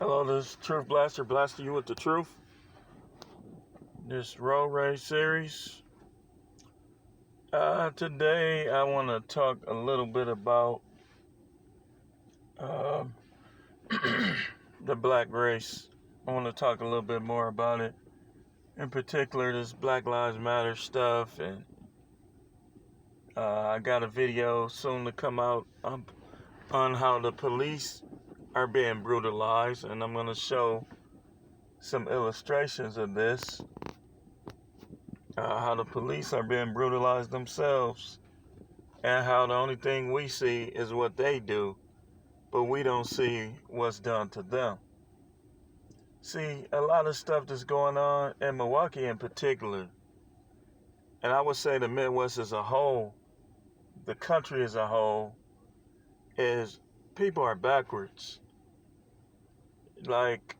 Hello, this is Truth Blaster, blasting you with the truth. This road race series. Today I want to talk a little bit about uh, the black race. I want to talk a little bit more about it. In particular, this Black Lives Matter stuff, and I got a video soon to come out on how the police are being brutalized, and I'm going to show some illustrations of this. How the police are being brutalized themselves, and how the only thing we see is what they do, but we don't see what's done to them. See, a lot of stuff that's going on in Milwaukee in particular, and I would say the Midwest as a whole, the country as a whole, is people are backwards. Like,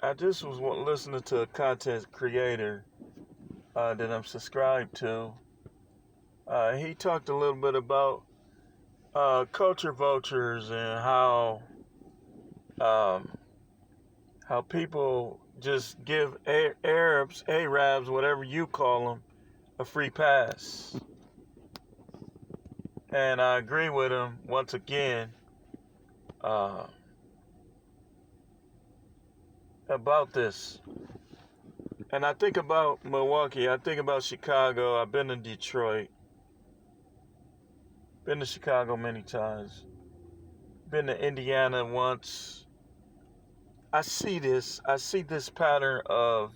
I just was listening to a content creator that I'm subscribed to. He talked a little bit about culture vultures and um, how people just give Arabs, whatever you call them, a free pass. And I agree with him once again about this. And I think about Milwaukee, I think about Chicago, I've been to Detroit, been to Chicago many times, been to Indiana once. I see this pattern of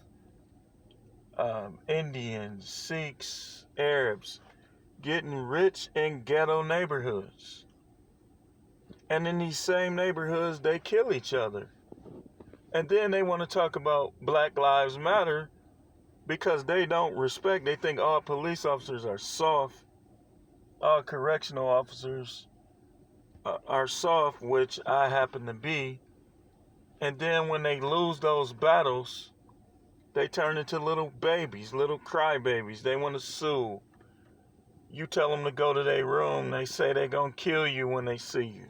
Indians, Sikhs, Arabs getting rich in ghetto neighborhoods. And in these same neighborhoods, they kill each other. And then they want to talk about Black Lives Matter because they don't respect, they think all police officers are soft, all correctional officers are soft, which I happen to be. And then when they lose those battles, they turn into little babies, little crybabies. They want to sue. You tell them to go to their room, they say they're going to kill you when they see you.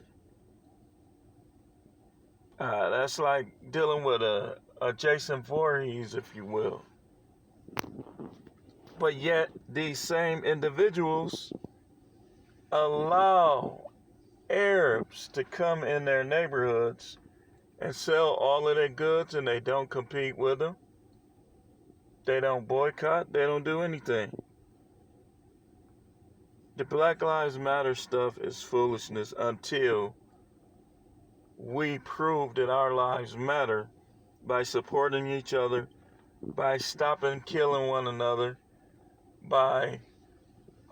That's like dealing with a Jason Voorhees, if you will. But yet, these same individuals allow Arabs to come in their neighborhoods and sell all of their goods, and they don't compete with them. They don't boycott. They don't do anything. The Black Lives Matter stuff is foolishness until we prove that our lives matter by supporting each other, by stopping killing one another, by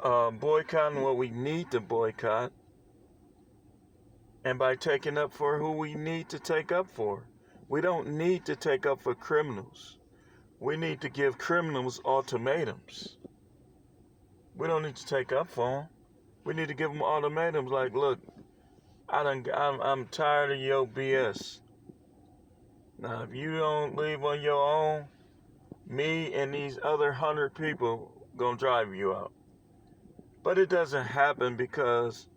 boycotting what we need to boycott, and by taking up for who we need to take up for. We don't need to take up for criminals. We need to give criminals ultimatums. We don't need to take up for them. We need to give them ultimatums like, look, I'm tired of your BS. Now, if you don't leave on your own, me and these other 100 people gonna drive you out. But it doesn't happen because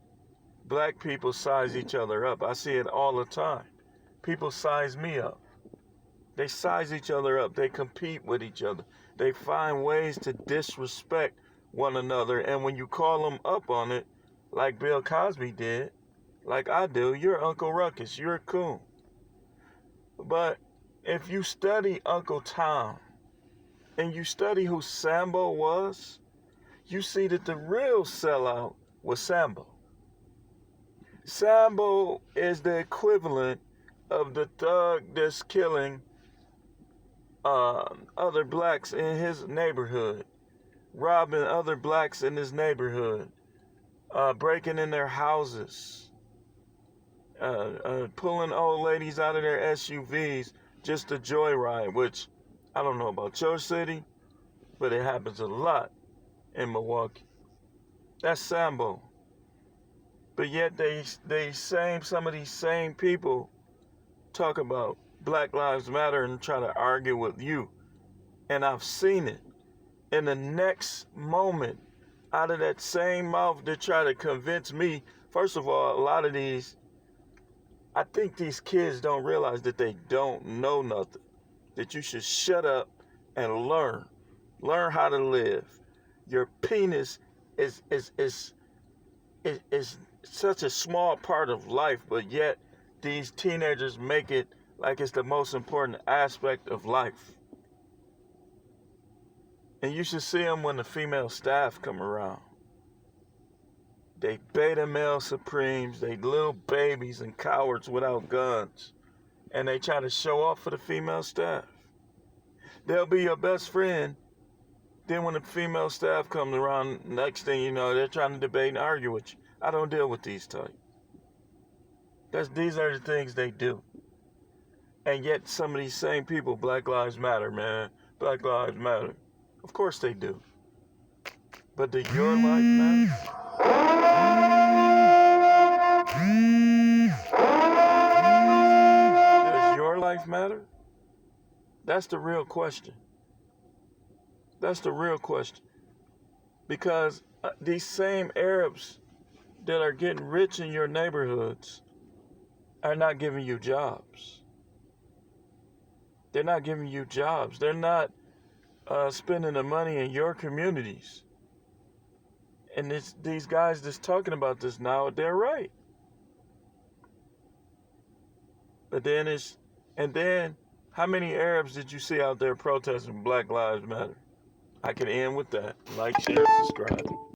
black people size each other up. I see it all the time. People size me up. They size each other up. They compete with each other. They find ways to disrespect one another. And when you call them up on it, like Bill Cosby did, like I do, you're Uncle Ruckus. You're a coon. But if you study Uncle Tom and you study who Sambo was, you see that the real sellout was Sambo. Sambo is the equivalent of the thug that's killing other blacks in his neighborhood, robbing other blacks in his neighborhood, breaking in their houses, pulling old ladies out of their SUVs just to joyride, which I don't know about your city, but it happens a lot in Milwaukee. That's Sambo. But yet some of these same people talk about Black Lives Matter and try to argue with you. And I've seen it. In the next moment, out of that same mouth, they try to convince me. First of all, a lot of these I think these kids don't realize that they don't know nothing. That you should shut up and learn. Learn how to live. Your penis is such a small part of life, but yet these teenagers make it like it's the most important aspect of life. And you should see them when the female staff come around. They beta male supremes, they little babies and cowards without guns. And they try to show off for the female staff. They'll be your best friend. Then when the female staff comes around, next thing you know, they're trying to debate and argue with you. I don't deal with these types. These are the things they do. And yet some of these same people, Black Lives Matter, man. Black Lives Matter. Of course they do. But do your life matter? Does your life matter? That's the real question. That's the real question. Because these same Arabs that are getting rich in your neighborhoods are not giving you jobs. They're not giving you jobs. They're not spending the money in your communities. And these guys that's talking about this now, they're right. But then how many Arabs did you see out there protesting Black Lives Matter? I can end with that. Like, share, subscribe.